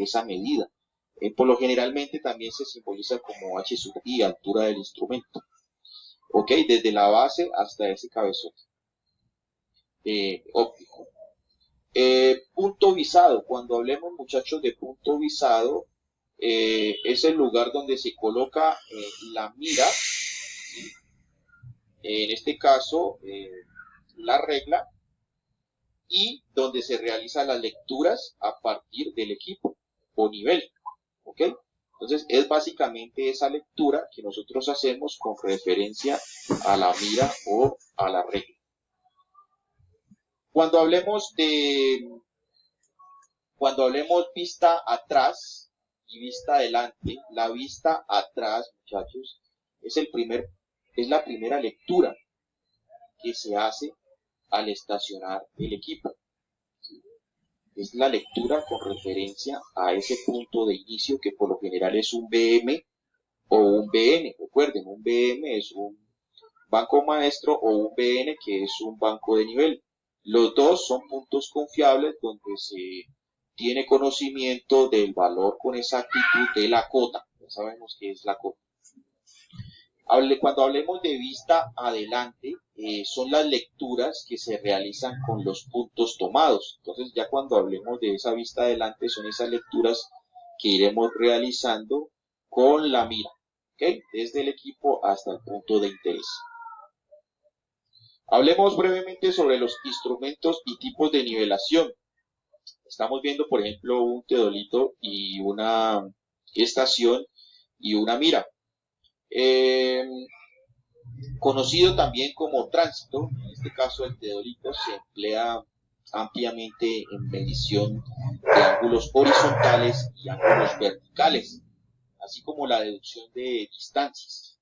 esa medida. Por lo generalmente también se simboliza como h sub i, altura del instrumento. ¿Ok? Desde la base hasta ese cabezote óptico. Punto visado. Cuando hablemos, muchachos, de punto visado, es el lugar donde se coloca la mira, ¿sí? En este caso, la regla, y donde se realizan las lecturas a partir del equipo o nivel. ¿Ok? Entonces, es básicamente esa lectura que nosotros hacemos con referencia a la mira o a la regla. Cuando hablemos vista atrás y vista adelante, la vista atrás, muchachos, es la primera lectura que se hace al estacionar el equipo. Es la lectura con referencia a ese punto de inicio que por lo general es un BM o un BN. Recuerden, un BM es un banco maestro o un BN que es un banco de nivel. Los dos son puntos confiables donde se tiene conocimiento del valor con exactitud de la cota. Ya sabemos qué es la cota. Cuando hablemos de vista adelante, son las lecturas que se realizan con los puntos tomados. Entonces, ya cuando hablemos de esa vista adelante, son esas lecturas que iremos realizando con la mira, ¿okay? Desde el equipo hasta el punto de interés. Hablemos brevemente sobre los instrumentos y tipos de nivelación. Estamos viendo, por ejemplo, un teodolito y una estación y una mira. Conocido también como tránsito, en este caso el teodolito se emplea ampliamente en medición de ángulos horizontales y ángulos verticales, así como la deducción de distancias.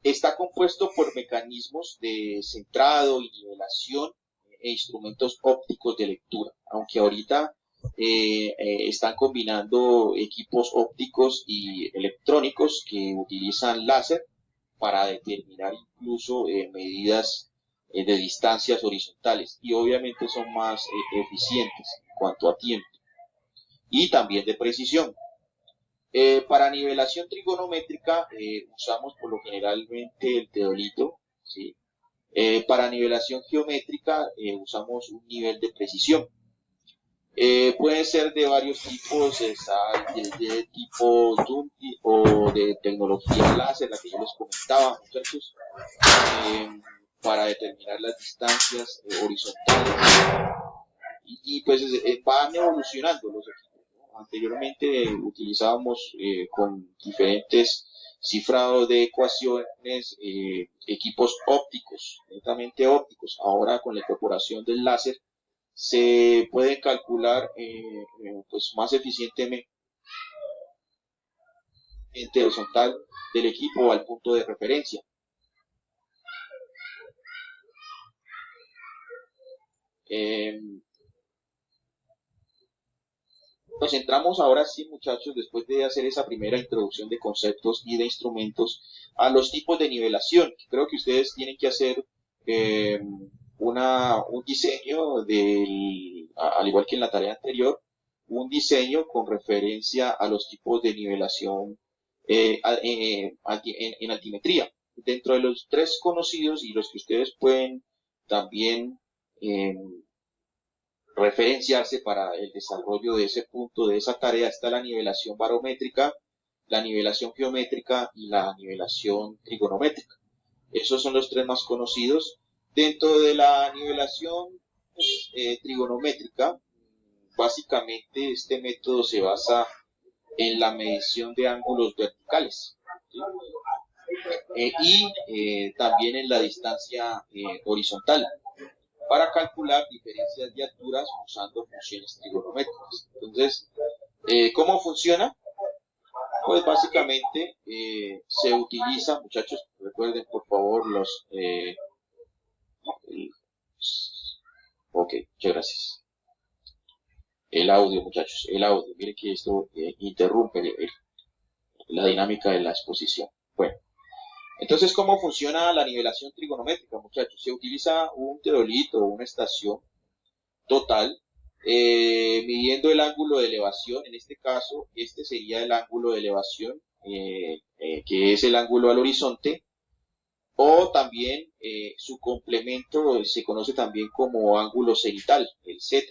Está compuesto por mecanismos de centrado y nivelación e instrumentos ópticos de lectura, aunque ahorita están combinando equipos ópticos y electrónicos que utilizan láser para determinar incluso medidas de distancias horizontales, y obviamente son más eficientes en cuanto a tiempo y también de precisión. Para nivelación trigonométrica usamos por lo generalmente el teodolito, ¿sí? Para nivelación geométrica usamos un nivel de precisión. Pueden ser de varios tipos, de tipo Zoom o de tecnología láser, la que yo les comentaba, muchachos, para determinar las distancias horizontales. Y pues van evolucionando los equipos, ¿no? Anteriormente utilizábamos con diferentes cifrados de ecuaciones equipos ópticos, netamente ópticos. Ahora con la incorporación del láser se puede calcular pues más eficientemente horizontal del equipo al punto de referencia. Nos centramos ahora sí, muchachos, después de hacer esa primera introducción de conceptos y de instrumentos, a los tipos de nivelación. Creo que ustedes tienen que hacer un diseño al igual que en la tarea anterior, un diseño con referencia a los tipos de nivelación en altimetría. Dentro de los tres conocidos y los que ustedes pueden también referenciarse para el desarrollo de ese punto, de esa tarea, está la nivelación barométrica, la nivelación geométrica y la nivelación trigonométrica. Esos son los tres más conocidos. Dentro de la nivelación trigonométrica, básicamente este método se basa en la medición de ángulos verticales, ¿sí? Y también en la distancia horizontal, para calcular diferencias de alturas usando funciones trigonométricas. Entonces, ¿cómo funciona? Pues básicamente se utiliza, muchachos, recuerden por favor ok, muchas gracias. El audio, muchachos, el audio. Miren que esto interrumpe la dinámica de la exposición. Bueno, entonces, ¿cómo funciona la nivelación trigonométrica, muchachos? Se utiliza un teodolito o una estación total midiendo el ángulo de elevación. En este caso, este sería el ángulo de elevación, que es el ángulo al horizonte, o también su complemento se conoce también como ángulo cenital, el Z.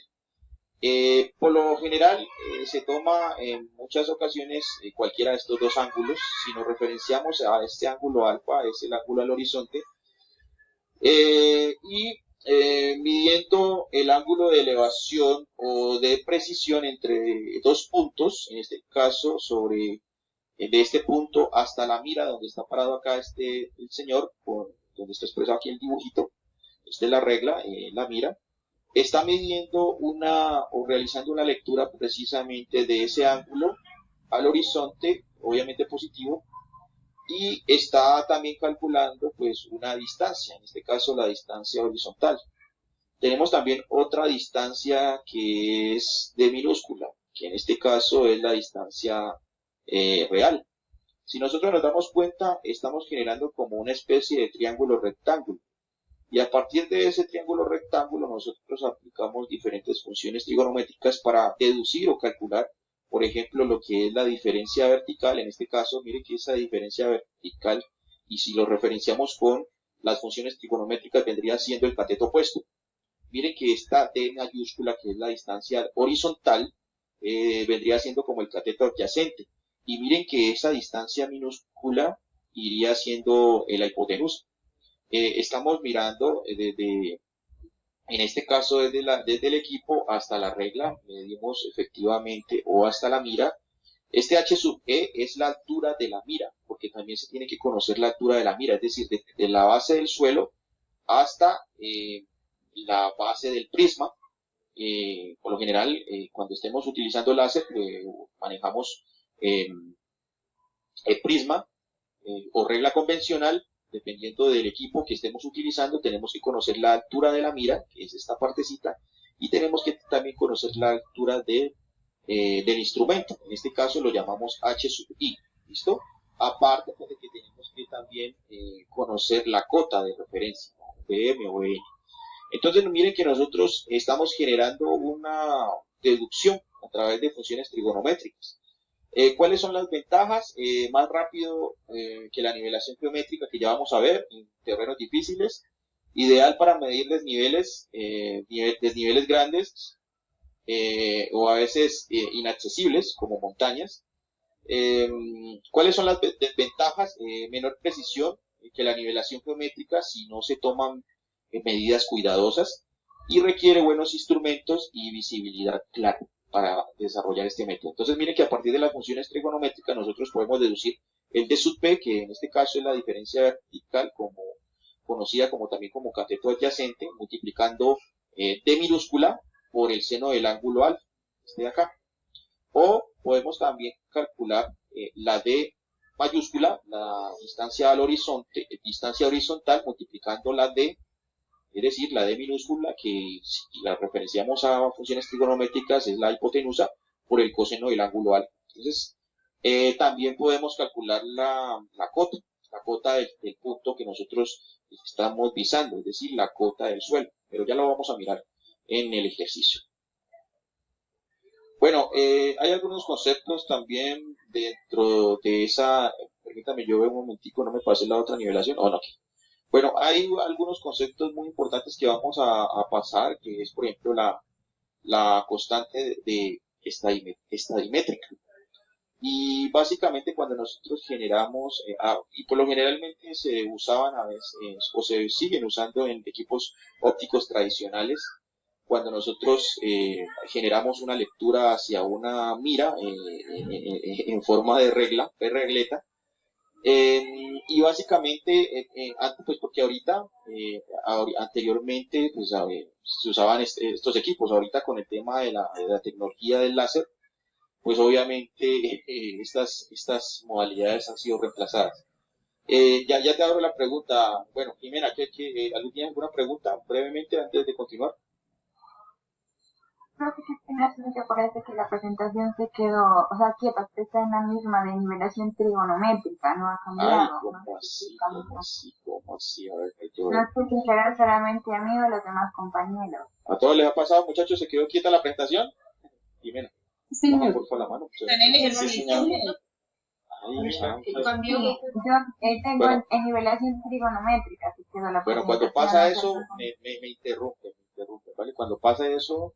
Por lo general se toma en muchas ocasiones cualquiera de estos dos ángulos. Si nos referenciamos a este ángulo alfa, es el ángulo al horizonte, y midiendo el ángulo de elevación o de precisión entre dos puntos, en este caso sobre de este punto hasta la mira donde está parado acá el señor, donde está expresado aquí el dibujito, esta es la regla, la mira, está midiendo o realizando una lectura precisamente de ese ángulo al horizonte, obviamente positivo, y está también calculando pues una distancia, en este caso la distancia horizontal. Tenemos también otra distancia que es de minúscula, que en este caso es la distancia real. Si nosotros nos damos cuenta, estamos generando como una especie de triángulo rectángulo. Y a partir de ese triángulo rectángulo nosotros aplicamos diferentes funciones trigonométricas para deducir o calcular, por ejemplo, lo que es la diferencia vertical. En este caso, mire que esa diferencia vertical, y si lo referenciamos con las funciones trigonométricas, vendría siendo el cateto opuesto. Miren que esta D mayúscula, que es la distancia horizontal, vendría siendo como el cateto adyacente. Y miren que esa distancia minúscula iría siendo la hipotenusa. Estamos mirando en este caso desde el equipo hasta la regla, medimos efectivamente, o hasta la mira. Este H sub E es la altura de la mira, porque también se tiene que conocer la altura de la mira, es decir, de la base del suelo hasta la base del prisma. Por lo general, cuando estemos utilizando láser, manejamos eh, el prisma o regla convencional. Dependiendo del equipo que estemos utilizando, tenemos que conocer la altura de la mira, que es esta partecita, y tenemos que también conocer la altura del instrumento. En este caso lo llamamos H sub I. ¿Listo? Aparte pues, de que tenemos que también conocer la cota de referencia, PM o N. Entonces miren que nosotros estamos generando una deducción a través de funciones trigonométricas. ¿Cuáles son las ventajas? Más rápido que la nivelación geométrica, que ya vamos a ver en terrenos difíciles. Ideal para medir desniveles grandes o a veces inaccesibles, como montañas. ¿Cuáles son las desventajas? Menor precisión que la nivelación geométrica si no se toman medidas cuidadosas, y requiere buenos instrumentos y visibilidad clara para desarrollar este método. Entonces miren que a partir de las funciones trigonométricas nosotros podemos deducir el D sub P, que en este caso es la diferencia vertical, conocida como también como cateto adyacente, multiplicando D minúscula por el seno del ángulo alfa, este de acá. O podemos también calcular la D mayúscula, la distancia al horizonte, distancia horizontal, multiplicando la D, es decir, la D minúscula, que si la referenciamos a funciones trigonométricas es la hipotenusa, por el coseno del ángulo alfa. Entonces, también podemos calcular la cota del punto que nosotros estamos visando, es decir, la cota del suelo, pero ya lo vamos a mirar en el ejercicio. Bueno, hay algunos conceptos también dentro de esa, permítame, yo veo un momentico, no me pase la otra nivelación, no, aquí. Bueno, hay algunos conceptos muy importantes que vamos a pasar, que es, por ejemplo, la constante de estadimétrica. Y básicamente cuando nosotros generamos, y por lo generalmente se usaban a veces, o se siguen usando en equipos ópticos tradicionales, cuando nosotros generamos una lectura hacia una mira en forma de regla, de regleta, y básicamente, pues porque ahorita, anteriormente, pues se usaban estos equipos, ahorita con el tema de la tecnología del láser, pues obviamente estas modalidades han sido reemplazadas. Ya te abro la pregunta. Bueno, Jimena, ¿alguien tiene alguna pregunta brevemente antes de continuar? Profe, que pena, solo que parece que la presentación se quedó, o sea, quieta, está en la misma de nivelación trigonométrica, no ha Ay, cambiado, no ¿cómo sé si así? ¿Cómo cambió. así? ¿Cómo así? A ver, yo... No sé si será solamente a mí o a los demás compañeros. ¿A todos les ha pasado, muchachos? ¿Se quedó quieta la presentación? Jimena, baja por favor la mano. Están en ejercicio. Ay, chao. Sí, yo tengo Bueno, en nivelación trigonométrica, si quedó la bueno, cuando presentación, pasa no sé eso, si... me interrumpe, ¿vale? Cuando pasa eso,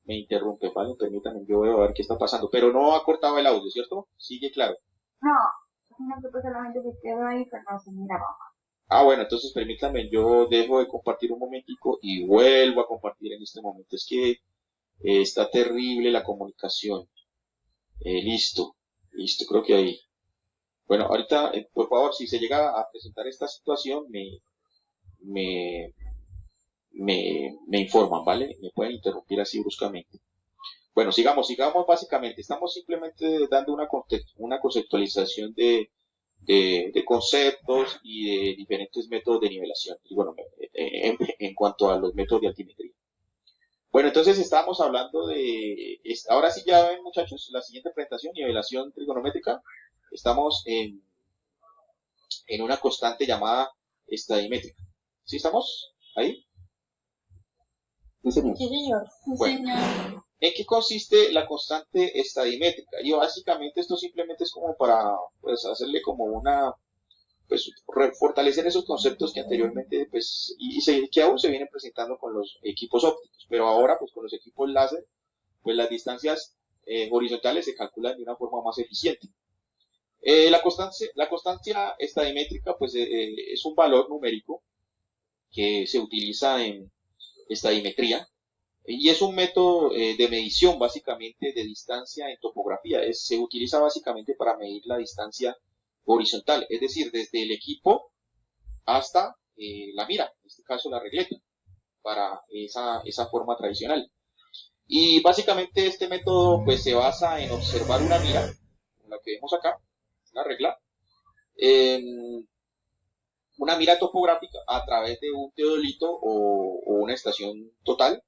me interrumpe, ¿vale? Permítanme, yo veo a ver qué está pasando. Pero no ha cortado el audio, ¿cierto? Sigue claro. No, sino que pues solamente se quedó ahí, pero no se miraba. Ah, bueno, entonces permítanme, yo dejo de compartir un momentico y vuelvo a compartir en este momento. Es que está terrible la comunicación. Listo, listo, creo que ahí. Bueno, ahorita, por favor, si se llega a presentar esta situación, me, me informan, ¿vale? Me pueden interrumpir así bruscamente. Bueno, sigamos básicamente. Estamos simplemente dando una conceptualización de conceptos y de diferentes métodos de nivelación. Y bueno, en cuanto a los métodos de altimetría. Bueno, entonces estábamos hablando ahora sí ya ven muchachos, la siguiente presentación, nivelación trigonométrica. Estamos en una constante llamada estadimétrica. ¿Sí estamos ahí? Sí, señor. Sí, señor. Bueno, ¿en qué consiste la constante estadimétrica? Y básicamente esto simplemente es como para pues hacerle como pues fortalecer esos conceptos que anteriormente pues que aún se vienen presentando con los equipos ópticos, pero ahora pues con los equipos láser pues las distancias horizontales se calculan de una forma más eficiente. La constancia estadimétrica pues es un valor numérico que se utiliza en estadimetría y es un método de medición básicamente de distancia en topografía. Se utiliza básicamente para medir la distancia horizontal, es decir, desde el equipo hasta la mira, en este caso la regleta, para esa forma tradicional. Y básicamente este método pues se basa en observar una mira, la que vemos acá, la regla, una mira topográfica a través de un teodolito o una estación total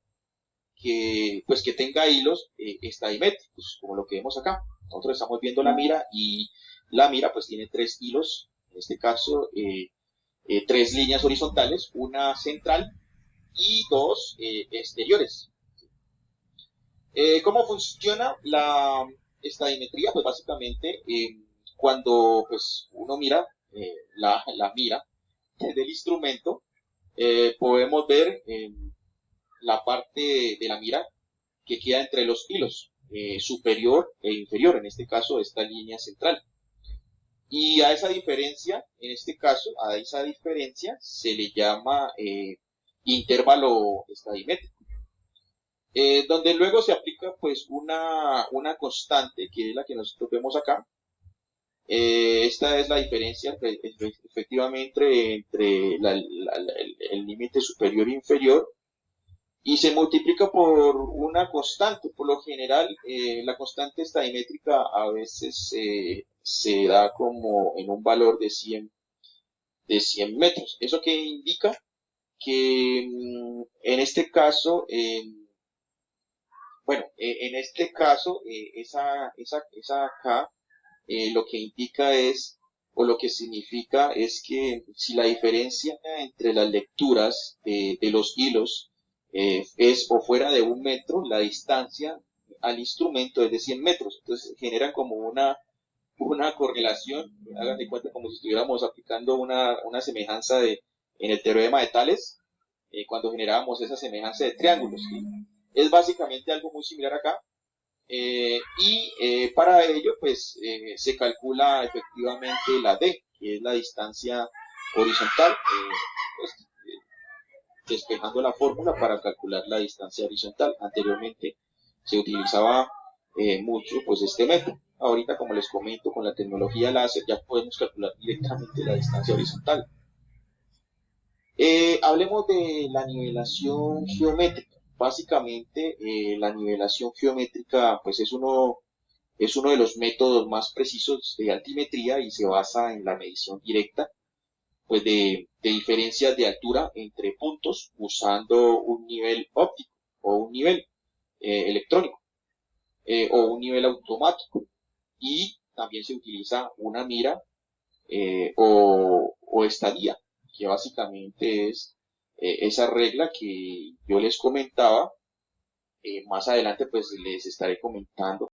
pues que tenga hilos estadimétricos, como lo que vemos acá. Nosotros estamos viendo la mira y la mira pues tiene tres hilos, en este caso tres líneas horizontales, una central y dos exteriores. ¿Cómo funciona la estadimetría? Pues básicamente cuando pues uno mira la mira del instrumento, podemos ver la parte de la mira que queda entre los hilos, superior e inferior, en este caso esta línea central. Y a esa diferencia, en este caso, a esa diferencia se le llama intervalo estadimétrico, donde luego se aplica pues una constante, que es la que nosotros vemos acá. Esta es la diferencia efectivamente entre el límite superior e inferior y se multiplica por una constante. Por lo general, la constante estadimétrica a veces se da como en un valor de 100 metros. ¿Eso qué indica? Que en este caso, bueno, en este caso, esa K lo que indica es, o lo que significa es que si la diferencia entre las lecturas de los hilos es o fuera de 1 metro, la distancia al instrumento es de 100 metros. Entonces generan como una correlación, hagan de cuenta como si estuviéramos aplicando una semejanza en el teorema de Tales, cuando generábamos esa semejanza de triángulos. ¿Sí? Es básicamente algo muy similar acá, para ello, pues, se calcula efectivamente la D, que es la distancia horizontal, pues, despejando la fórmula para calcular la distancia horizontal. Anteriormente se utilizaba mucho, pues, este método. Ahorita, como les comento, con la tecnología láser ya podemos calcular directamente la distancia horizontal. Hablemos de la nivelación geométrica. Básicamente, la nivelación geométrica, pues, es uno de los métodos más precisos de altimetría y se basa en la medición directa pues de diferencias de altura entre puntos usando un nivel óptico o un nivel. electrónico o un nivel automático. Y también se utiliza una mira o estadía, que básicamente es esa regla que yo les comentaba. Más adelante pues les estaré comentando